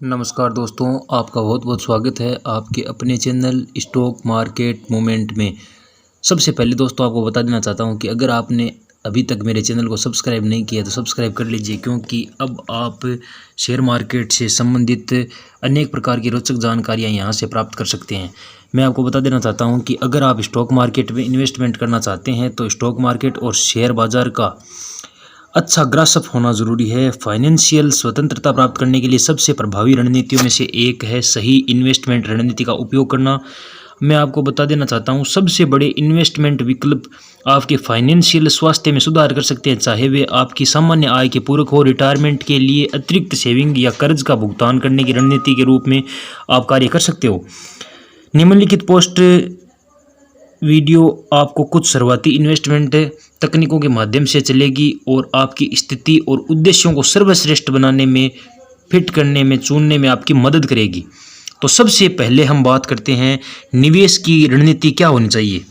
नमस्कार दोस्तों, आपका बहुत बहुत स्वागत है आपके अपने चैनल स्टॉक मार्केट मोमेंट में। सबसे पहले दोस्तों आपको बता देना चाहता हूं कि अगर आपने अभी तक मेरे चैनल को सब्सक्राइब नहीं किया तो सब्सक्राइब कर लीजिए, क्योंकि अब आप शेयर मार्केट से संबंधित अनेक प्रकार की रोचक जानकारियां यहां से प्राप्त कर सकते हैं। मैं आपको बता देना चाहता हूं कि अगर आप स्टॉक मार्केट में इन्वेस्टमेंट करना चाहते हैं तो स्टॉक मार्केट और शेयर बाज़ार का अच्छा ग्रासप होना ज़रूरी है। फाइनेंशियल स्वतंत्रता प्राप्त करने के लिए सबसे प्रभावी रणनीतियों में से एक है सही इन्वेस्टमेंट रणनीति का उपयोग करना। मैं आपको बता देना चाहता हूं, सबसे बड़े इन्वेस्टमेंट विकल्प आपके फाइनेंशियल स्वास्थ्य में सुधार कर सकते हैं, चाहे वे आपकी सामान्य आय के पूरक हो। रिटायरमेंट के लिए अतिरिक्त सेविंग या कर्ज का भुगतान करने की रणनीति के रूप में आप कार्य कर सकते हो। निम्नलिखित पोस्ट वीडियो आपको कुछ शुरुआती इन्वेस्टमेंट तकनीकों के माध्यम से चलेगी और आपकी स्थिति और उद्देश्यों को सर्वश्रेष्ठ बनाने में, फिट करने में, चुनने में आपकी मदद करेगी। तो सबसे पहले हम बात करते हैं निवेश की रणनीति क्या होनी चाहिए।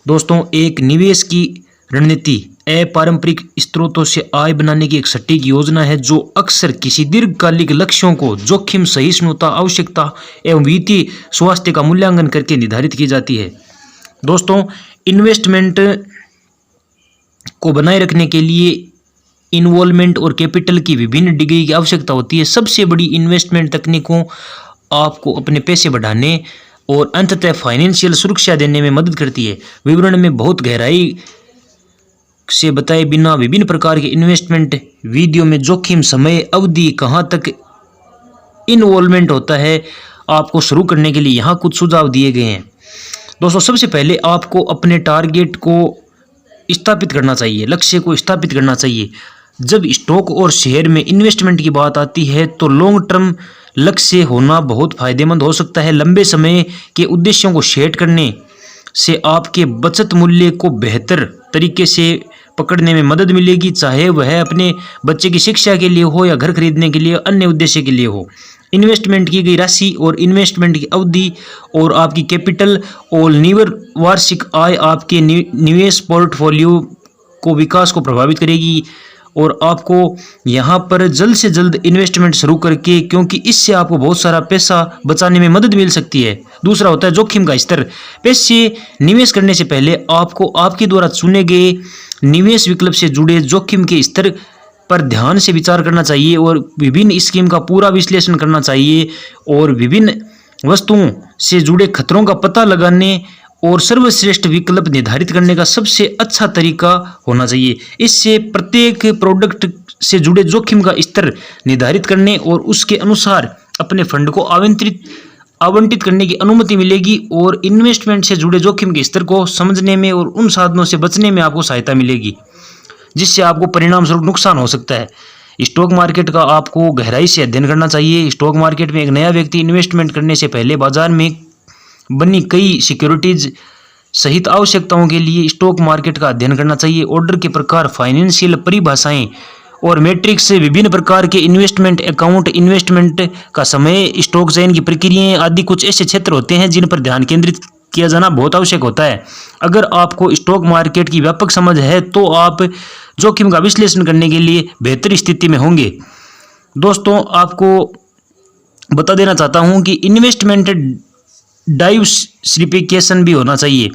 दोस्तों, एक निवेश की रणनीति अपारंपरिक स्रोतों से आय बनाने की एक सटीक योजना है जो अक्सर किसी दीर्घकालिक लक्ष्यों को जोखिम सहिष्णुता, आवश्यकता एवं वित्तीय स्वास्थ्य का मूल्यांकन करके निर्धारित की जाती है। दोस्तों, इन्वेस्टमेंट को बनाए रखने के लिए इन्वॉल्वमेंट और कैपिटल की विभिन्न डिग्री की आवश्यकता होती है। सबसे बड़ी इन्वेस्टमेंट तकनीकों आपको अपने पैसे बढ़ाने और अंततः फाइनेंशियल सुरक्षा देने में मदद करती है। विवरण में बहुत गहराई से बताए बिना विभिन्न प्रकार के इन्वेस्टमेंट वीडियो में जोखिम, समय अवधि, कहाँ तक इन्वॉल्वमेंट होता है, आपको शुरू करने के लिए यहाँ कुछ सुझाव दिए गए हैं। दोस्तों, सबसे पहले आपको अपने टारगेट को स्थापित करना चाहिए, लक्ष्य को स्थापित करना चाहिए। जब स्टॉक और शेयर में इन्वेस्टमेंट की बात आती है तो लॉन्ग टर्म लक्ष्य होना बहुत फायदेमंद हो सकता है। लंबे समय के उद्देश्यों को सेट करने से आपके बचत मूल्य को बेहतर तरीके से पकड़ने में मदद मिलेगी, चाहे वह अपने बच्चे की शिक्षा के लिए हो या घर खरीदने के लिए, अन्य उद्देश्य के लिए हो। इन्वेस्टमेंट की गई राशि और इन्वेस्टमेंट की अवधि और आपकी कैपिटल और वार्षिक आय आपके निवेश पोर्टफोलियो को विकास को प्रभावित करेगी और आपको यहाँ पर जल्द से जल्द इन्वेस्टमेंट शुरू करके, क्योंकि इससे आपको बहुत सारा पैसा बचाने में मदद मिल सकती है। दूसरा होता है जोखिम का स्तर। पैसे निवेश करने से पहले आपको आपके द्वारा चुने गए निवेश विकल्प से जुड़े जोखिम के स्तर पर ध्यान से विचार करना चाहिए और विभिन्न स्कीम का पूरा विश्लेषण करना चाहिए और विभिन्न वस्तुओं से जुड़े खतरों का पता लगाने और सर्वश्रेष्ठ विकल्प निर्धारित करने का सबसे अच्छा तरीका होना चाहिए। इससे प्रत्येक प्रोडक्ट से जुड़े जोखिम का स्तर निर्धारित करने और उसके अनुसार अपने फंड को आवंटित करने की अनुमति मिलेगी और इन्वेस्टमेंट से जुड़े जोखिम के स्तर को समझने में और उन साधनों से बचने में आपको सहायता मिलेगी जिससे आपको परिणाम स्वरूप नुकसान हो सकता है। स्टॉक मार्केट का आपको गहराई से अध्ययन करना चाहिए। स्टॉक मार्केट में एक नया व्यक्ति इन्वेस्टमेंट करने से पहले बाजार में बनी कई सिक्योरिटीज सहित आवश्यकताओं के लिए स्टॉक मार्केट का अध्ययन करना चाहिए। ऑर्डर के प्रकार, फाइनेंशियल परिभाषाएं और मैट्रिक्स, विभिन्न प्रकार के इन्वेस्टमेंट अकाउंट, इन्वेस्टमेंट का समय, स्टॉक चयन की प्रक्रियाएं आदि कुछ ऐसे क्षेत्र होते हैं जिन पर ध्यान केंद्रित किया जाना बहुत आवश्यक होता है। अगर आपको स्टॉक मार्केट की व्यापक समझ है तो आप जोखिम का विश्लेषण करने के लिए बेहतर स्थिति में होंगे। दोस्तों, आपको बता देना चाहता हूं कि इन्वेस्टमेंट डाइवर्सिफिकेशन भी होना चाहिए।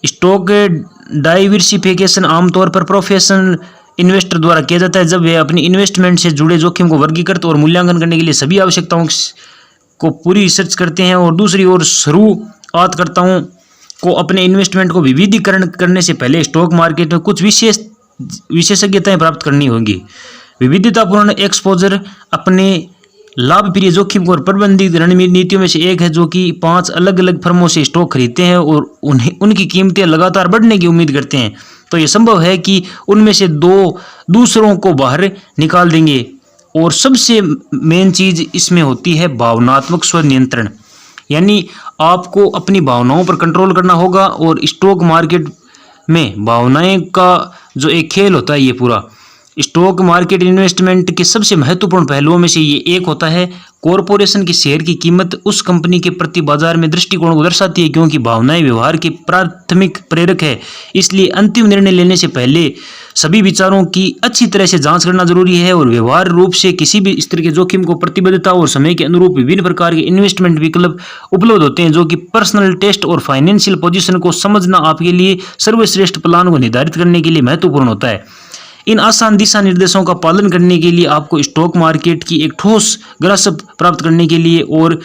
स्टॉक डाइवर्सिफिकेशन आमतौर पर प्रोफेशनल इन्वेस्टर द्वारा किया जाता है जब वे अपनी इन्वेस्टमेंट से जुड़े जोखिम को वर्गीकृत और मूल्यांकन करने के लिए सभी आवश्यकताओं को पूरी रिसर्च करते हैं। और दूसरी ओर शुरुआतकर्ताओं को अपने इन्वेस्टमेंट को विविधीकरण करने से पहले स्टॉक मार्केट में कुछ विशेषज्ञताएं प्राप्त करनी होंगी। विविधतापूर्ण एक्सपोजर अपने लाभप्रिय जोखिम और प्रबंधित रणनीतियों में से एक है, जो कि 5 अलग अलग फर्मों से स्टॉक खरीदते हैं और उनकी कीमतें लगातार बढ़ने की उम्मीद करते हैं। तो ये संभव है कि उनमें से 2 दूसरों को बाहर निकाल देंगे। और सबसे मेन चीज इसमें होती है भावनात्मक स्वनियंत्रण, यानी आपको अपनी भावनाओं पर कंट्रोल करना होगा। और स्टॉक मार्केट में भावनाएं का जो एक खेल होता है ये पूरा, स्टॉक मार्केट इन्वेस्टमेंट के सबसे महत्वपूर्ण पहलुओं में से ये एक होता है। कॉरपोरेशन के शेयर की कीमत उस कंपनी के प्रति बाजार में दृष्टिकोण को दर्शाती है, क्योंकि भावनाएं व्यवहार के प्राथमिक प्रेरक है। इसलिए अंतिम निर्णय लेने से पहले सभी विचारों की अच्छी तरह से जांच करना जरूरी है और व्यवहार रूप से किसी भी स्तर के जोखिम को प्रतिबद्धता और समय के अनुरूप विभिन्न प्रकार के इन्वेस्टमेंट विकल्प उपलब्ध होते हैं, जो कि पर्सनल टेस्ट और फाइनेंशियल पोजीशन को समझना आपके लिए सर्वश्रेष्ठ प्लान को निर्धारित करने के लिए महत्वपूर्ण होता है। इन आसान दिशा निर्देशों का पालन करने के लिए आपको स्टॉक मार्केट की एक ठोस ग्राह्य प्राप्त करने के लिए और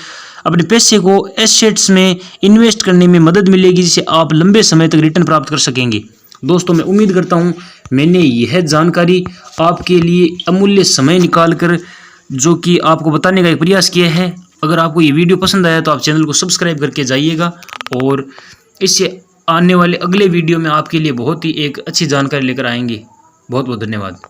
अपने पैसे को एसेट्स में इन्वेस्ट करने में मदद मिलेगी, जिससे आप लंबे समय तक रिटर्न प्राप्त कर सकेंगे। दोस्तों, मैं उम्मीद करता हूं मैंने यह जानकारी आपके लिए अमूल्य समय निकालकर जो कि आपको बताने का एक प्रयास किया है। अगर आपको ये वीडियो पसंद आया तो आप चैनल को सब्सक्राइब करके जाइएगा और इससे आने वाले अगले वीडियो में आपके लिए बहुत ही एक अच्छी जानकारी लेकर आएंगे। बहुत बहुत धन्यवाद।